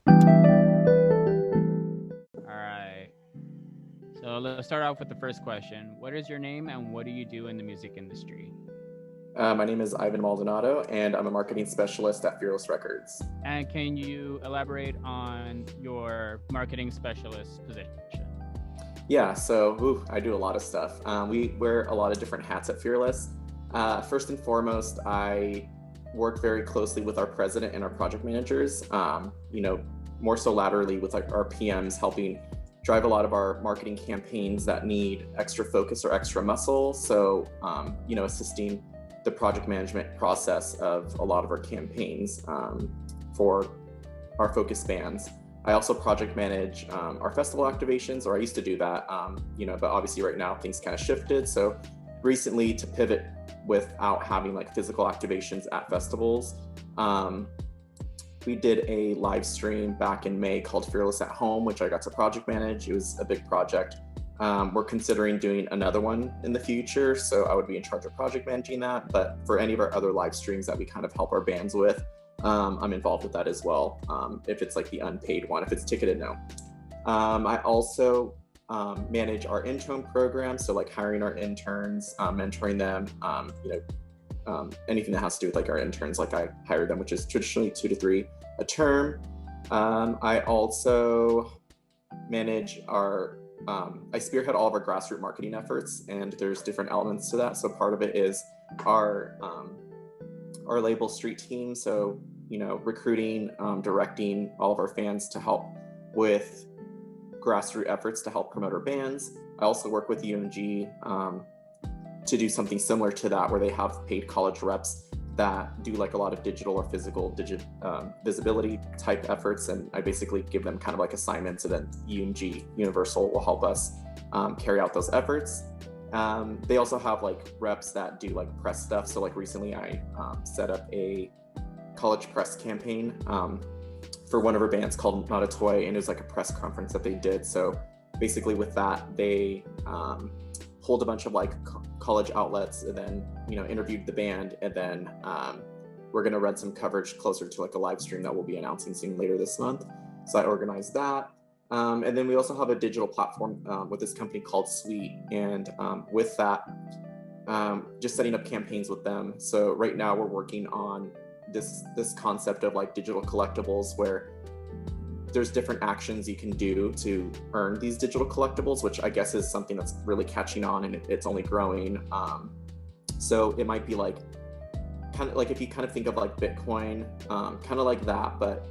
All right. So let's start off with the first question. What is your name and what do you do in the music industry? My name is Ivan Maldonado, and I'm a marketing specialist at Fearless Records. And can you elaborate on your marketing specialist position? Yeah, so I do a lot of stuff. We wear a lot of different hats at Fearless. First and foremost, I work very closely with our president and our project managers, more so laterally with like our PMs helping drive a lot of our marketing campaigns that need extra focus or extra muscle. So, assisting the project management process of a lot of our campaigns for our focus bands. I also project manage our festival activations, or I used to do that, but obviously right now things kind of shifted. So recently, to pivot without having like physical activations at festivals, we did a live stream back in May called Fearless at Home, which I got to project manage. It was a big project. We're considering doing another one in the future, so I would be in charge of project managing that. But for any of our other live streams that we kind of help our bands with, I'm involved with that as well. If it's like the unpaid one, if it's ticketed, no. I also manage our intern program, so like hiring our interns, mentoring them, anything that has to do with like our interns, like I hire them, which is traditionally 2 to 3 a term. I also manage I spearhead all of our grassroots marketing efforts, and there's different elements to that. So part of it is our label street team. So, recruiting, directing all of our fans to help with grassroots efforts to help promote our bands. I also work with UMG to do something similar to that, where they have paid college reps that do like a lot of digital or physical visibility type efforts, and I basically give them kind of like assignments, and then UMG Universal will help us carry out those efforts. They also have like reps that do like press stuff. So like recently I set up a college press campaign for one of our bands called Not a Toy, and it was like a press conference that they did. So basically with that, they hold a bunch of like college outlets, and then interviewed the band, and then we're going to run some coverage closer to like a live stream that we'll be announcing soon later this month. So I organized that. And then we also have a digital platform with this company called Sweet, and with that, just setting up campaigns with them. So right now we're working on this concept of like digital collectibles, where there's different actions you can do to earn these digital collectibles, which I guess is something that's really catching on, and it's only growing. So it might be like, kind of like if you kind of think of like Bitcoin, kind of like that, but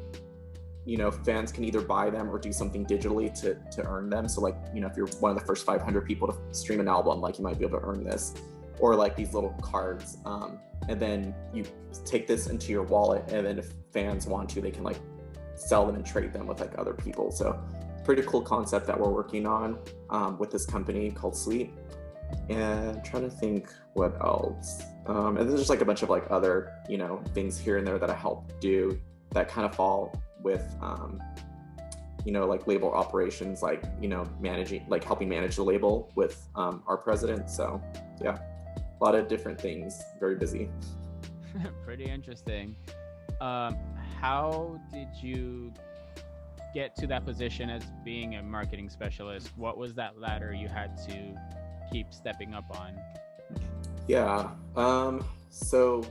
fans can either buy them or do something digitally to earn them. So like, if you're one of the first 500 people to stream an album, like you might be able to earn this, or like these little cards. And then you take this into your wallet, and then if fans want to, they can like sell them and trade them with like other people. So pretty cool concept that we're working on with this company called Sweet. And I'm trying to think what else. And then there's like a bunch of like other, things here and there that I help do that kind of fall with, like label operations, like, managing, like helping manage the label with our president. So yeah, a lot of different things, very busy. Pretty interesting. How did you get to that position as being a marketing specialist? What was that ladder you had to keep stepping up on? Yeah. So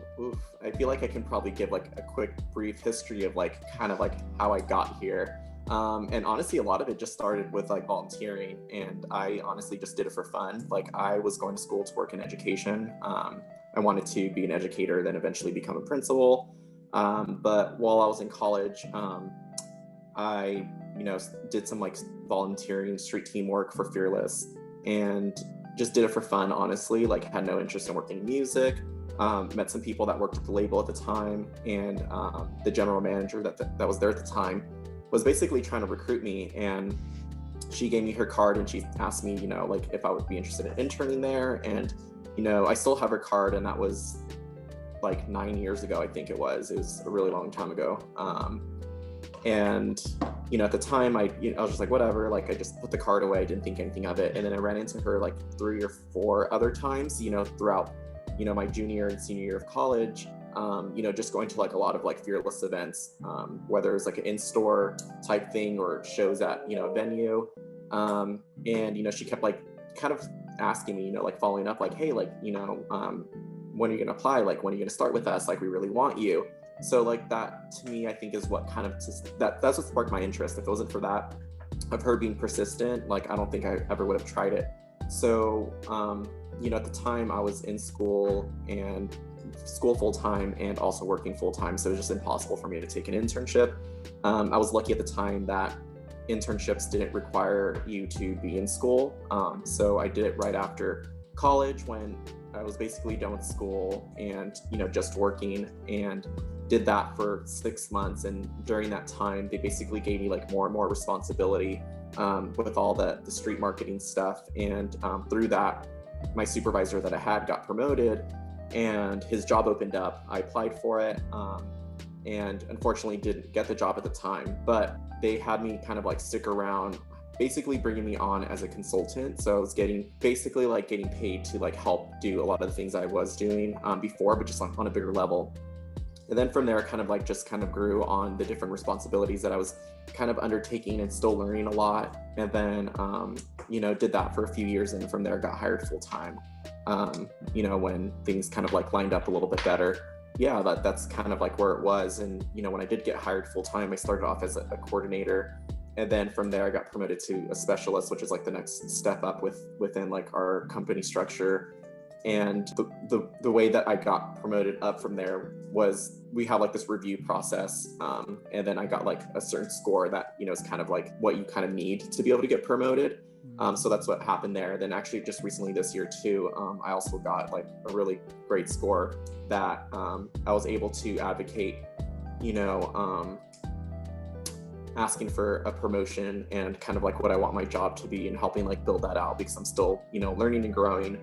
I feel like I can probably give like a quick brief history of like kind of like how I got here. And honestly, a lot of it just started with like volunteering, and I honestly just did it for fun. Like I was going to school to work in education. I wanted to be an educator, then eventually become a principal. But while I was in college, I, did some like volunteering street team work for Fearless, and just did it for fun, honestly. Like had no interest in working in music. Met some people that worked at the label at the time, and the general manager that was there at the time was basically trying to recruit me, and she gave me her card, and she asked me, like if I would be interested in interning there. And I still have her card, and that was like 9 years ago, I think it was a really long time ago. And at the time I was just like, whatever, like I just put the card away, I didn't think anything of it. And then I ran into her like 3 or 4 other times, throughout my junior and senior year of college. just going to like a lot of like Fearless events, whether it's like an in-store type thing or shows at, a venue. And, she kept like kind of asking me, like following up, like, hey, like, when are you going to apply? Like, when are you going to start with us? Like, we really want you. So like that to me, I think is what kind of that's what sparked my interest. If it wasn't for that, of her being persistent, like, I don't think I ever would have tried it. So, at the time I was in school full time and also working full time. So it was just impossible for me to take an internship. I was lucky at the time that internships didn't require you to be in school. So I did it right after college when I was basically done with school and, just working, and did that for 6 months. And during that time, they basically gave me like more and more responsibility with all the street marketing stuff. And through that, my supervisor that I had got promoted and his job opened up. I applied for it and unfortunately didn't get the job at the time, but they had me kind of like stick around, basically bringing me on as a consultant. So I was getting paid to like help do a lot of the things I was doing before, but just on a bigger level. And then from there, kind of grew on the different responsibilities that I was kind of undertaking and still learning a lot. And then, did that for a few years. And from there got hired full time, when things kind of like lined up a little bit better. Yeah, that's kind of like where it was. And, when I did get hired full time, I started off as a coordinator. And then from there, I got promoted to a specialist, which is like the next step up within like our company structure. And the way that I got promoted up from there was we have like this review process. And then I got like a certain score that, is kind of like what you kind of need to be able to get promoted. So that's what happened there. Then actually just recently this year too, I also got like a really great score that I was able to advocate, asking for a promotion and kind of like what I want my job to be and helping like build that out, because I'm still, learning and growing,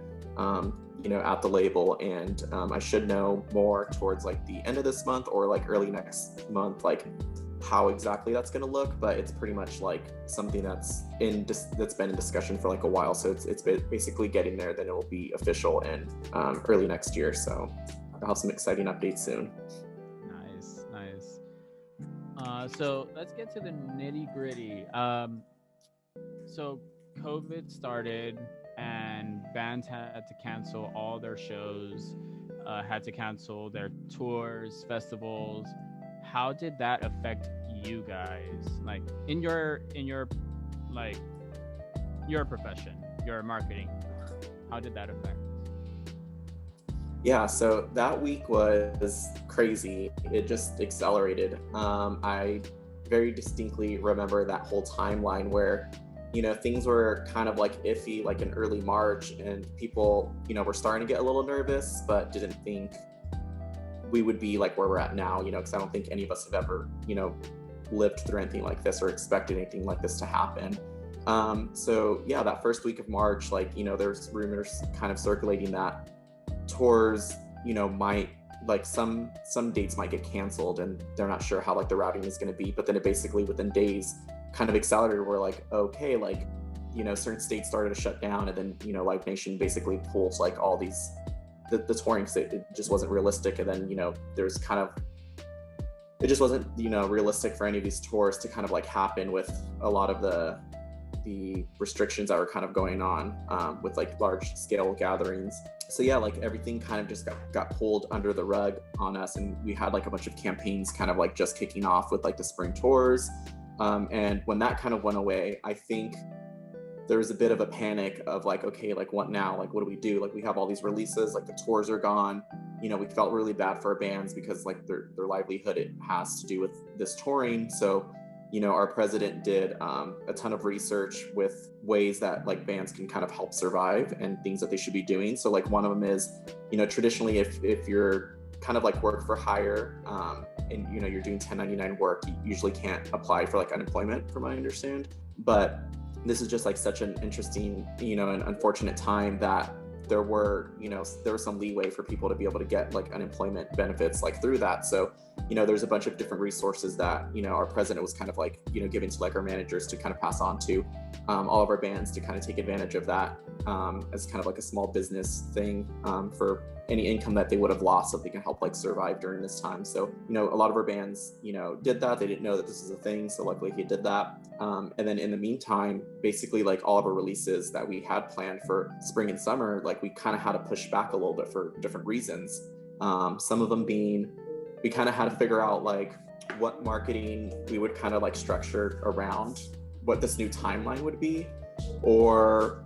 at the label. And I should know more towards like the end of this month or like early next month, like how exactly that's going to look, but it's pretty much like something that's been in discussion for like a while. So it's basically getting there. Then it will be official in early next year. So I'll have some exciting updates soon. Nice. So let's get to the nitty gritty. So COVID started and bands had to cancel all their shows, had to cancel their tours, festivals. How did that affect you guys? Like in your like your profession, your marketing, how did that affect? Yeah, so that week was crazy. It just accelerated. I very distinctly remember that whole timeline where, things were kind of like iffy, like in early March, and people, were starting to get a little nervous, but didn't think we would be like where we're at now, because I don't think any of us have ever, lived through anything like this or expected anything like this to happen. So yeah, that first week of March, like, there's rumors kind of circulating that tours, might like some dates might get canceled and they're not sure how like the routing is going to be. But then it basically within days kind of accelerated. We're like, okay, like, certain states started to shut down, and then, Live Nation basically pulls like all these, the touring, because it just wasn't realistic. And then, there's kind of, it just wasn't, realistic for any of these tours to kind of like happen with a lot of the restrictions that were kind of going on with like large scale gatherings. So yeah, like everything kind of just got pulled under the rug on us. And we had like a bunch of campaigns kind of like just kicking off with like the spring tours. And when that kind of went away, I think there was a bit of a panic of like, okay, like what now? Like, what do we do? Like, we have all these releases, like the tours are gone. We felt really bad for our bands because like their livelihood, it has to do with this touring. So, our president did a ton of research with ways that like bands can kind of help survive and things that they should be doing. So like one of them is, traditionally if you're kind of like work for hire and, you're doing 1099 work, you usually can't apply for like unemployment from what I understand. But this is just like such an interesting, an unfortunate time that there was some leeway for people to be able to get like unemployment benefits like through that. So, there's a bunch of different resources that, our president was kind of like, giving to like our managers to kind of pass on to all of our bands to kind of take advantage of that as kind of like a small business thing for any income that they would have lost so they can help like survive during this time. So, a lot of our bands, did that. They didn't know that this is a thing. So luckily he did that. And then in the meantime, basically like all of our releases that we had planned for spring and summer, like we kind of had to push back a little bit for different reasons. Some of them being, we kind of had to figure out like what marketing we would kind of like structure around what this new timeline would be, or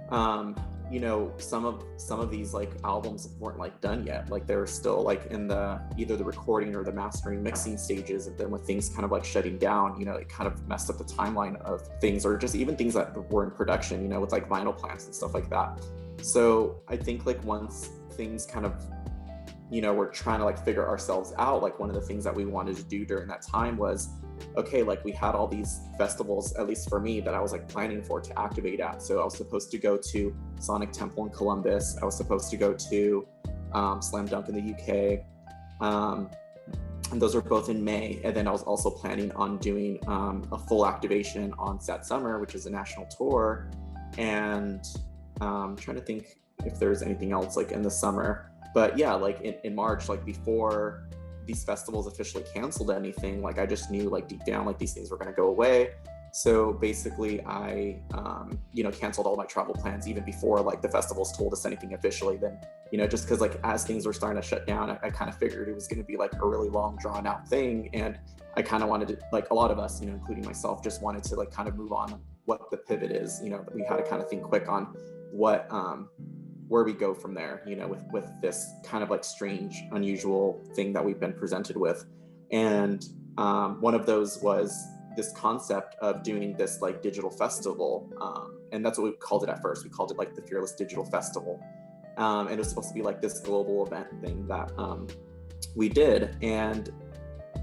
some of these like albums weren't like done yet. Like they were still like in the either the recording or the mastering mixing stages, and then with things kind of like shutting down, it kind of messed up the timeline of things, or just even things that were in production, with like vinyl plants and stuff like that. So I think like once things kind of we're trying to like figure ourselves out, like one of the things that we wanted to do during that time was, okay, like we had all these festivals, at least for me, that I was like planning for to activate at. So I was supposed to go to Sonic Temple in Columbus. I was supposed to go to Slam Dunk in the UK. And those were both in May. And then I was also planning on doing a full activation on Sad Summer, which is a national tour. And I'm trying to think if there's anything else like in the summer. But yeah, like in March, like before these festivals officially canceled anything, like I just knew like deep down, like these things were going to go away. So basically I, canceled all my travel plans even before like the festivals told us anything officially. Then, just because like as things were starting to shut down, I kind of figured it was going to be like a really long drawn out thing. And I kind of wanted to, like a lot of us, including myself, just wanted to like kind of move on what the pivot is. We had to kind of think quick on what, where we go from there, with this kind of like strange, unusual thing that we've been presented with. And one of those was this concept of doing this like digital festival. And that's what we called it at first. We called it like the Fearless Digital Festival. And it was supposed to be like this global event thing that we did. And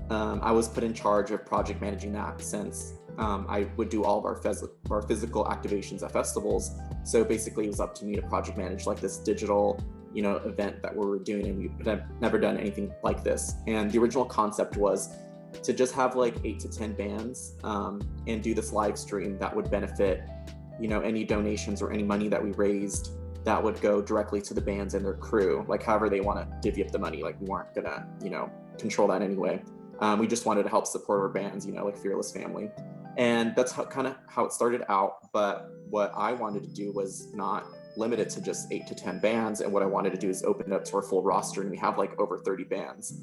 I was put in charge of project managing that, since I would do all of our physical activations at festivals. So basically it was up to me to project manage like this digital, event that we were doing, and we had never done anything like this. And the original concept was to just have like 8 to 10 bands and do this live stream that would benefit, any donations or any money that we raised that would go directly to the bands and their crew, like however they want to divvy up the money. Like we weren't gonna, control that anyway. We just wanted to help support our bands, like Fearless Family. And that's how it started out. But what I wanted to do was not limited to just 8 to 10 bands. And what I wanted to do is open it up to our full roster. And we have like over 30 bands.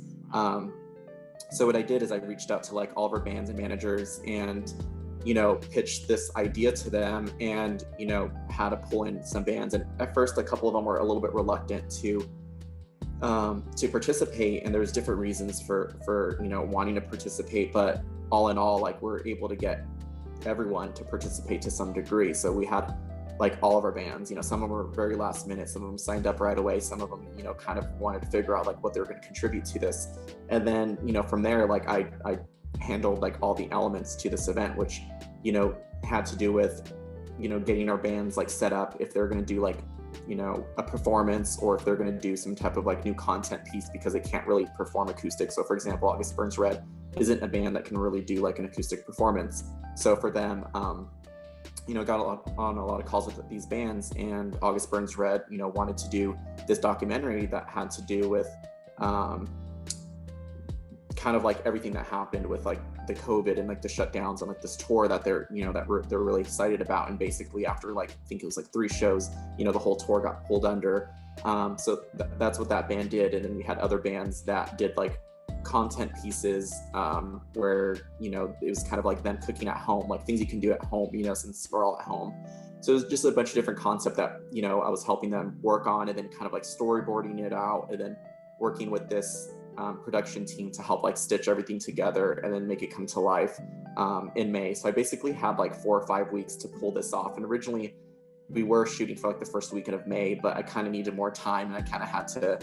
So what I did is I reached out to like all of our bands and managers and, pitched this idea to them, and, had to pull in some bands. And at first, a couple of them were a little bit reluctant to participate. And there's different reasons for wanting to participate. But all in all, like we're able to get everyone to participate to some degree. So we had like all of our bands, some of them were very last minute, some of them signed up right away, some of them, kind of wanted to figure out like what they were going to contribute to this. And then, from there, like I handled like all the elements to this event, which, had to do with, getting our bands like set up if they're going to do like, a performance, or if they're going to do some type of like new content piece, because they can't really perform acoustic. So for example, August Burns Red isn't a band that can really do like an acoustic performance. So for them, got on a lot of calls with these bands, and August Burns Red, wanted to do this documentary that had to do with kind of like everything that happened with like the COVID and like the shutdowns and like this tour that they're really excited about. And basically after like, I think it was like 3 shows, the whole tour got pulled under. So that's what that band did. And then we had other bands that did like content pieces where, it was kind of like them cooking at home, like things you can do at home, since we're all at home. So it was just a bunch of different concepts that, I was helping them work on, and then kind of like storyboarding it out, and then working with this production team to help like stitch everything together and then make it come to life in May. So I basically had like 4 or 5 weeks to pull this off. And originally we were shooting for like the first weekend of May, but I kind of needed more time, and I kind of had to,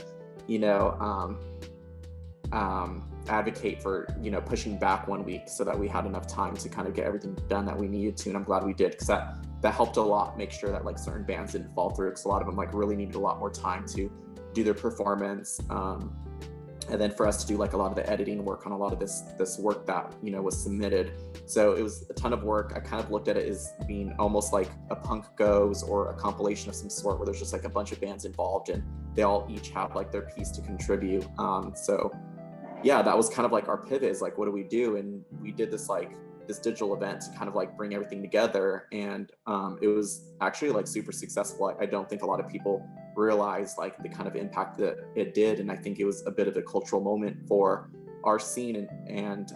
advocate for, pushing back 1 week so that we had enough time to kind of get everything done that we needed to. And I'm glad we did, because that helped a lot make sure that like certain bands didn't fall through, because a lot of them like really needed a lot more time to do their performance. and then for us to do like a lot of the editing work on a lot of this work that, you know, was submitted. So it was a ton of work. I kind of looked at it as being almost like a Punk Goes or a compilation of some sort, where there's just like a bunch of bands involved and they all each have like their piece to contribute. So yeah, that was kind of like our pivot, is like, what do we do? And we did this digital event to kind of like bring everything together, and it was actually like super successful. I don't think a lot of people realize like the kind of impact that it did, and I think it was a bit of a cultural moment for our scene, and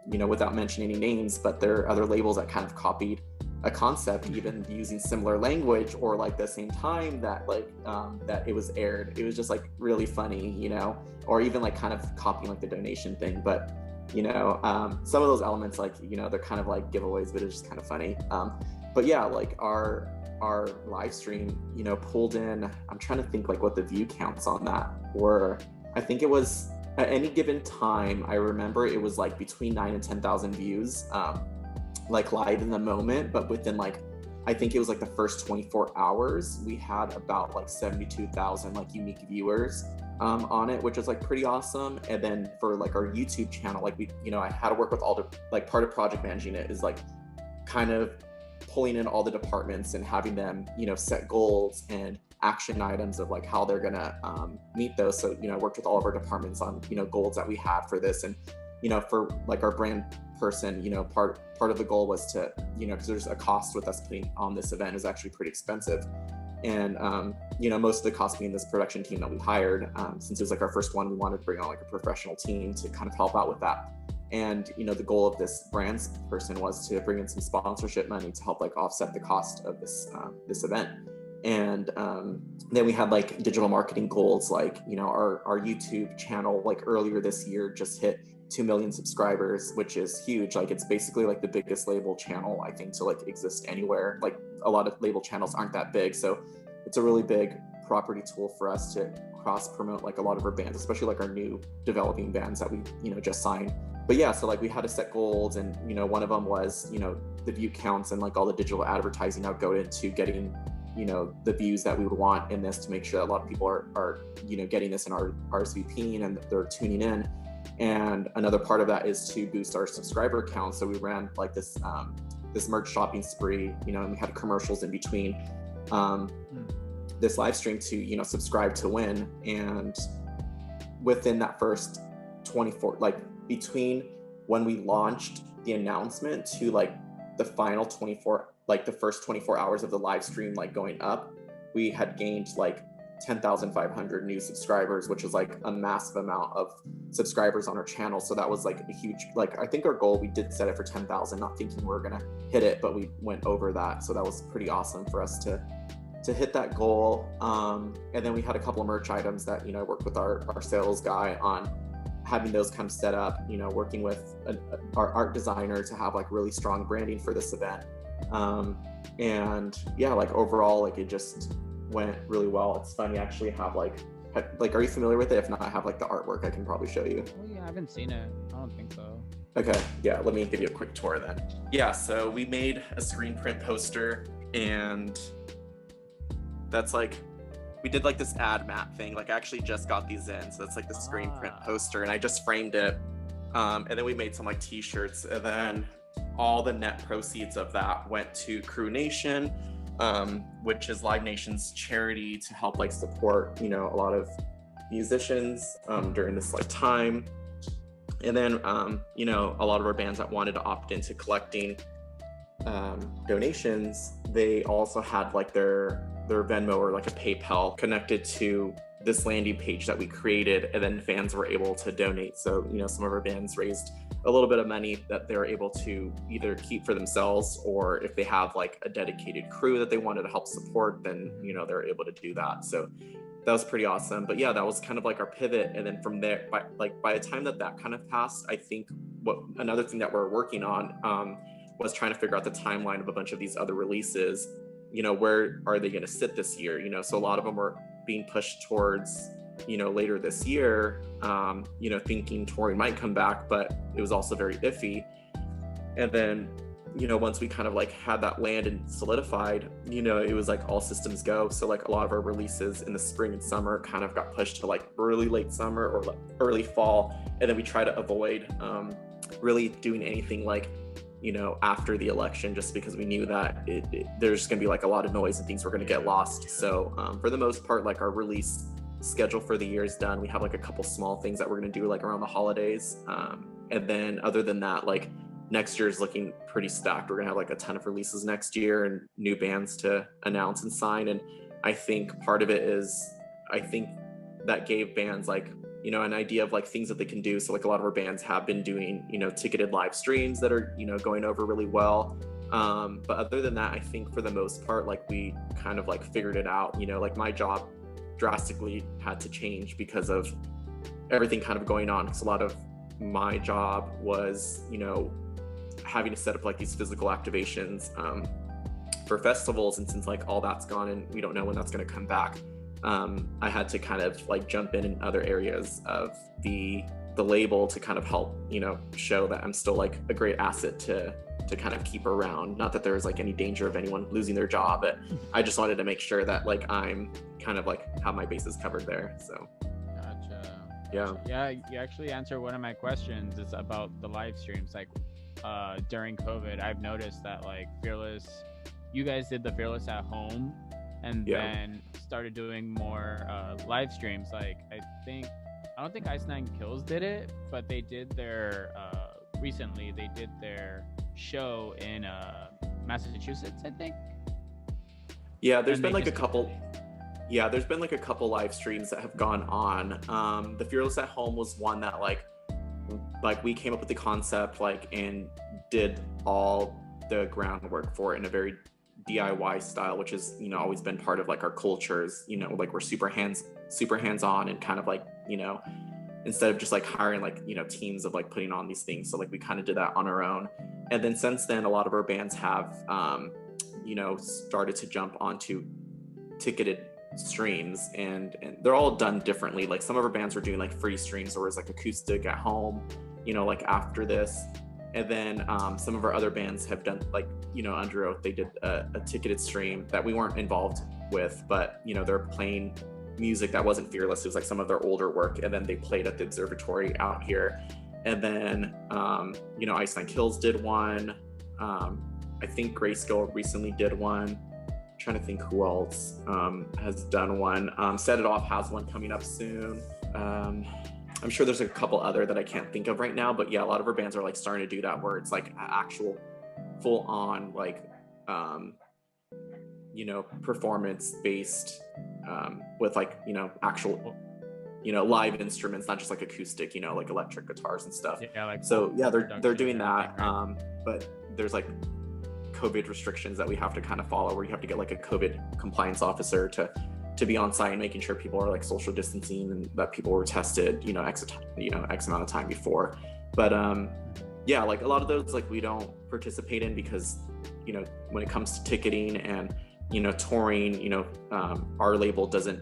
you know, without mentioning any names, but there are other labels that kind of copied a concept, even using similar language or like the same time that like that it was aired. It was just like really funny, you know, or even like kind of copying like the donation thing. But you know, some of those elements, like, you know, they're kind of like giveaways, but it's just kind of funny. But yeah, like our live stream, you know, pulled in, I'm trying to think like what the view counts on that were. I think it was at any given time, I remember it was like between 9 and 10,000 views, like live in the moment. But within like, I think it was like the first 24 hours, we had about like 72,000 like unique viewers on it, which is like pretty awesome. And then for like our YouTube channel, like we, you know, I had to work with all the, like, part of project managing it is like kind of pulling in all the departments and having them, you know, set goals and action items of like how they're gonna meet those. So, you know, I worked with all of our departments on, you know, goals that we had for this. And, you know, for like our brand person, you know, part of the goal was to, you know, because there's a cost with us putting on this event, is actually pretty expensive. And, you know, most of the cost being this production team that we hired, since it was like our first one, we wanted to bring on like a professional team to kind of help out with that. And, you know, the goal of this brands person was to bring in some sponsorship money to help like offset the cost of this event. And then we had like digital marketing goals, like, you know, our YouTube channel, like earlier this year, just hit 2 million subscribers, which is huge. Like, it's basically like the biggest label channel, I think, to like exist anywhere. Like, a lot of label channels aren't that big, so it's a really big property tool for us to cross promote like a lot of our bands, especially like our new developing bands that we, you know, just signed. But yeah, so like we had to set goals, and, you know, one of them was, you know, the view counts and like all the digital advertising that would go into getting, you know, the views that we would want in this, to make sure that a lot of people are you know, getting this in our RSVPing and they're tuning in. And another part of that is to boost our subscriber count. So we ran like this merch shopping spree, you know, and we had commercials in between this live stream to, you know, subscribe to win. And within that first 24, like between when we launched the announcement to like the final 24, like the first 24 hours of the live stream, like going up, we had gained like 10,500 new subscribers, which is like a massive amount of subscribers on our channel. So that was like a huge, like, I think our goal, we did set it for 10,000, not thinking we were gonna hit it, but we went over that. So that was pretty awesome for us to hit that goal. And then we had a couple of merch items that, you know, I worked with our sales guy on having those kind of set up, you know, working with our art designer to have like really strong branding for this event. And yeah, like overall, like it just went really well. It's fun. You actually have like, are you familiar with it? If not, I have like the artwork I can probably show you. Oh yeah, I haven't seen it. I don't think so. Okay, yeah, let me give you a quick tour then. Yeah, so we made a screen print poster, and that's like, we did like this ad map thing. Like, I actually just got these in, so that's like the screen print poster, and I just framed it. And then we made some like t-shirts, and then all the net proceeds of that went to Crew Nation, which is Live Nation's charity to help like support, you know, a lot of musicians during this like time. And then, you know, a lot of our bands that wanted to opt into collecting donations, they also had like their Venmo or like a PayPal connected to this landing page that we created, and then fans were able to donate. So, you know, some of our bands raised a little bit of money that they're able to either keep for themselves, or if they have like a dedicated crew that they wanted to help support, then, you know, they're able to do that. So that was pretty awesome. But yeah, that was kind of like our pivot. And then from there, by the time that kind of passed, I think another thing that we're working on was trying to figure out the timeline of a bunch of these other releases. You know, where are they going to sit this year? You know, so a lot of them were being pushed towards, you know, later this year, you know, thinking touring might come back, but it was also very iffy. And then once we kind of like had that land and solidified, it was like all systems go. So like a lot of our releases in the spring and summer kind of got pushed to like really late summer or like early fall. And then we try to avoid really doing anything like, after the election, just because we knew that there's going to be like a lot of noise and things were going to get lost. So for the most part, like our release schedule for the year is done. We have like a couple small things that we're going to do like around the holidays. And then other than that, like next year is looking pretty stacked. We're going to have like a ton of releases next year and new bands to announce and sign. And I think part of it is, I think that gave bands like, an idea of like things that they can do. So like a lot of our bands have been doing, ticketed live streams that are, going over really well. But other than that, I think for the most part, like we kind of like figured it out, like my job drastically had to change because of everything kind of going on. Because a lot of my job was, having to set up like these physical activations for festivals. And since like all that's gone and we don't know when that's going to come back, I had to kind of like jump in other areas of the label to kind of help, show that I'm still like a great asset to kind of keep around. Not that there was like any danger of anyone losing their job, but I just wanted to make sure that like I'm kind of like have my bases covered there. So yeah, you actually answered one of my questions. It's about the live streams. Like during COVID, I've noticed that like Fearless, you guys did the Fearless at home and then started doing more live streams. Like I don't think Ice Nine Kills did it, but they did their recently they did their show in Massachusetts, I think. There's been like a couple live streams that have gone on. The Fearless at Home was one that like we came up with the concept like and did all the groundwork for it in a very DIY style, which has always been part of like our cultures. Like we're super hands-on and kind of like instead of just like hiring like teams of like putting on these things. So like we kind of did that on our own. And then since then, a lot of our bands have started to jump onto ticketed streams, and they're all done differently. Like some of our bands were doing like free streams or was like acoustic at home, like after this. And then some of our other bands have done like, Under Oath, they did a ticketed stream that we weren't involved with, but, they're playing music that wasn't Fearless. It was like some of their older work. And then they played at the observatory out here. And then, Ice Nine Kills did one. I think Grayskull recently did one. I'm trying to think who else has done one. Set It Off has one coming up soon. I'm sure there's a couple other that I can't think of right now, but yeah, a lot of our bands are like starting to do that where it's like actual full on like, performance based with like, actual, live instruments, not just like acoustic, like electric guitars and stuff. They're doing that. But there's like COVID restrictions that we have to kind of follow where you have to get like a COVID compliance officer to be on site and making sure people are like social distancing and that people were tested, X amount of time before. But like a lot of those, like we don't participate in because, when it comes to ticketing and, touring, our label doesn't,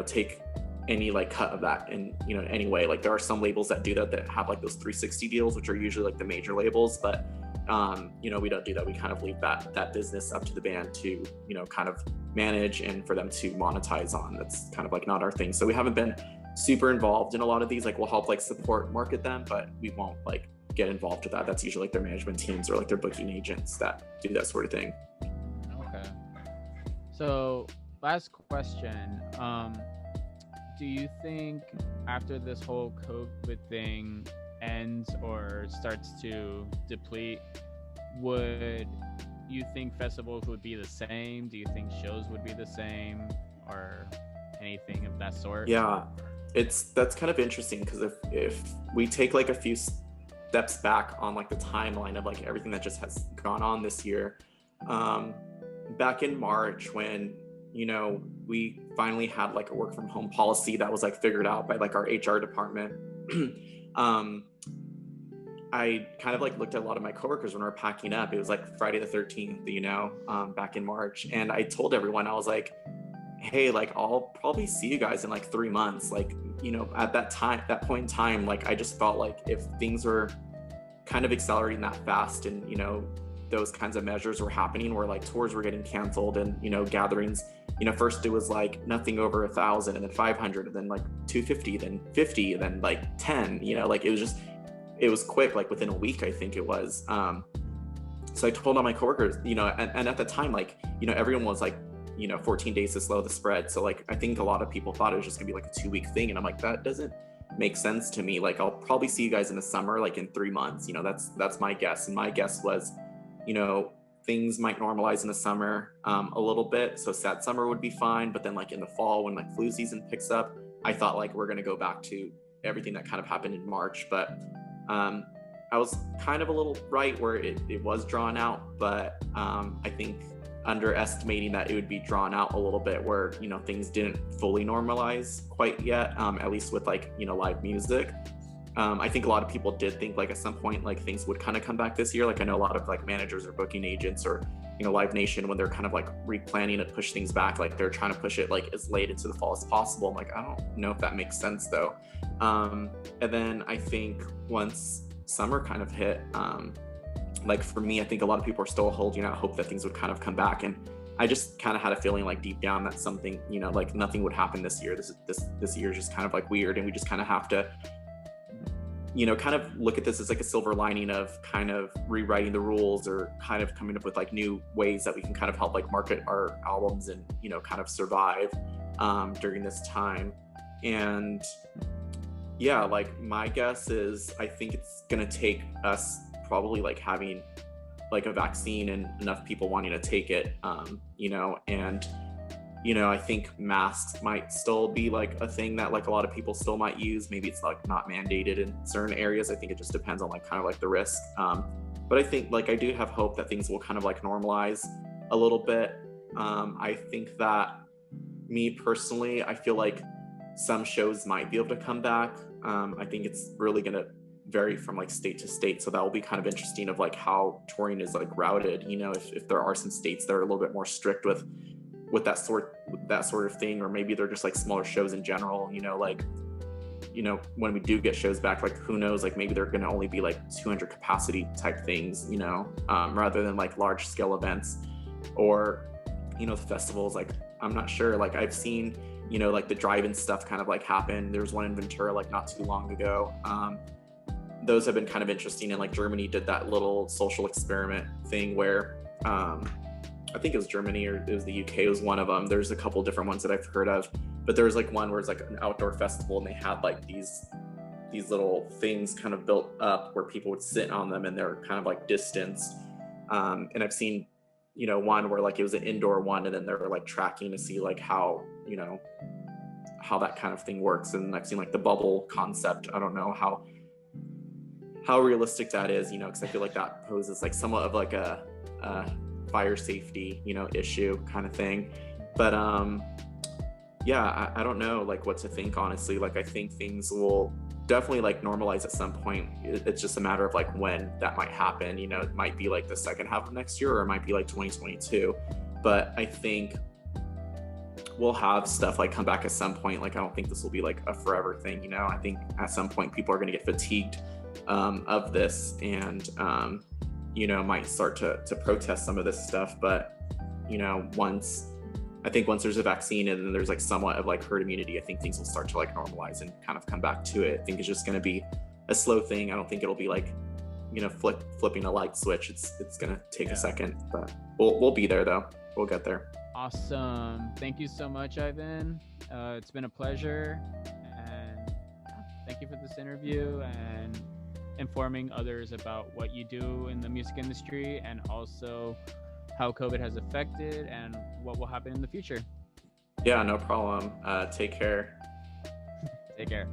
take any like cut of that in, any way. Like there are some labels that do that have like those 360 deals, which are usually like the major labels, but we don't do that. We kind of leave that business up to the band to, kind of manage and for them to monetize on. That's kind of like not our thing. So we haven't been super involved in a lot of these. Like we'll help like support market them, but we won't like get involved with that. That's usually like their management teams or like their booking agents that do that sort of thing. Okay. So last question. Do you think after this whole COVID thing ends or starts to deplete, would you think festivals would be the same? Do you think shows would be the same or anything of that sort? Yeah, that's kind of interesting because if we take like a few steps back on like the timeline of like everything that just has gone on this year, back in March when we finally had like a work from home policy that was like figured out by like our HR department. I kind of like looked at a lot of my coworkers when we were packing up. It was like Friday the 13th, back in March. And I told everyone, I was like, hey, like I'll probably see you guys in like 3 months. Like, at that point in time, like I just felt like if things were kind of accelerating that fast, and those kinds of measures were happening where like tours were getting canceled, and gatherings, first it was like nothing over 1,000, and then 500, and then like 250, then 50, and then like 10. Like it was quick, like within a week, I think it was. So I told all my coworkers, and at the time, like everyone was like 14 days to slow the spread. So like I think a lot of people thought it was just gonna be like a 2-week thing, and I'm like, that doesn't make sense to me. Like I'll probably see you guys in the summer, like in 3 months. That's my guess. And my guess was things might normalize in the summer a little bit, so that summer would be fine. But then like in the fall, when like flu season picks up, I thought like we're gonna go back to everything that kind of happened in March. But I was kind of a little right where it was drawn out, but I think underestimating that it would be drawn out a little bit, where things didn't fully normalize quite yet, at least with like live music. I think a lot of people did think like at some point like things would kind of come back this year. Like I know a lot of like managers or booking agents or Live Nation, when they're kind of like replanning to push things back, like they're trying to push it like as late into the fall as possible. I'm like, I don't know if that makes sense though. And then I think once summer kind of hit, like for me, I think a lot of people are still holding out hope that things would kind of come back, and I just kind of had a feeling like deep down that something, like nothing would happen this year. This year is just kind of like weird, and we just kind of have to kind of look at this as like a silver lining of kind of rewriting the rules, or kind of coming up with like new ways that we can kind of help like market our albums and kind of survive during this time. And yeah, like my guess is I think it's gonna take us probably like having like a vaccine and enough people wanting to take it, and I think masks might still be like a thing that like a lot of people still might use. Maybe it's like not mandated in certain areas. I think it just depends on like kind of like the risk. But I think like I do have hope that things will kind of like normalize a little bit. I think that me personally, I feel like some shows might be able to come back. I think it's really gonna vary from like state to state, so that will be kind of interesting of like how touring is like routed. If there are some states that are a little bit more strict with that sort of thing, or maybe they're just like smaller shows in general, when we do get shows back, like who knows, like maybe they're going to only be like 200 capacity type things, rather than like large scale events, or the festivals. Like I'm not sure, like I've seen like the drive-in stuff kind of like happen. There was one in Ventura like not too long ago. Those have been kind of interesting, and like Germany did that little social experiment thing where I think it was Germany or it was the UK, it was one of them. There's a couple different ones that I've heard of, but there was like one where it's like an outdoor festival, and they had like these little things kind of built up where people would sit on them, and they're kind of like distanced. And I've seen, one where like it was an indoor one, and then they were like tracking to see like how that kind of thing works. And I've seen like the bubble concept. I don't know how realistic that is, because I feel like that poses like somewhat of like a fire safety, issue kind of thing. But yeah, I don't know like what to think, honestly. Like I think things will definitely like normalize at some point. It's just a matter of like when that might happen. It might be like the second half of next year, or it might be like 2022. But I think we'll have stuff like come back at some point. Like I don't think this will be like a forever thing. I think at some point people are going to get fatigued of this, and might start to protest some of this stuff. But once there's a vaccine, and then there's like somewhat of like herd immunity, I think things will start to like normalize and kind of come back to it. I think it's just going to be a slow thing. I don't think it'll be like flipping a light switch. It's going to take a second, but we'll be there though. We'll get there. Awesome. Thank you so much, Ivan. It's been a pleasure, and thank you for this interview and informing others about what you do in the music industry, and also how COVID has affected and what will happen in the future. Yeah, no problem. Take care. Take care.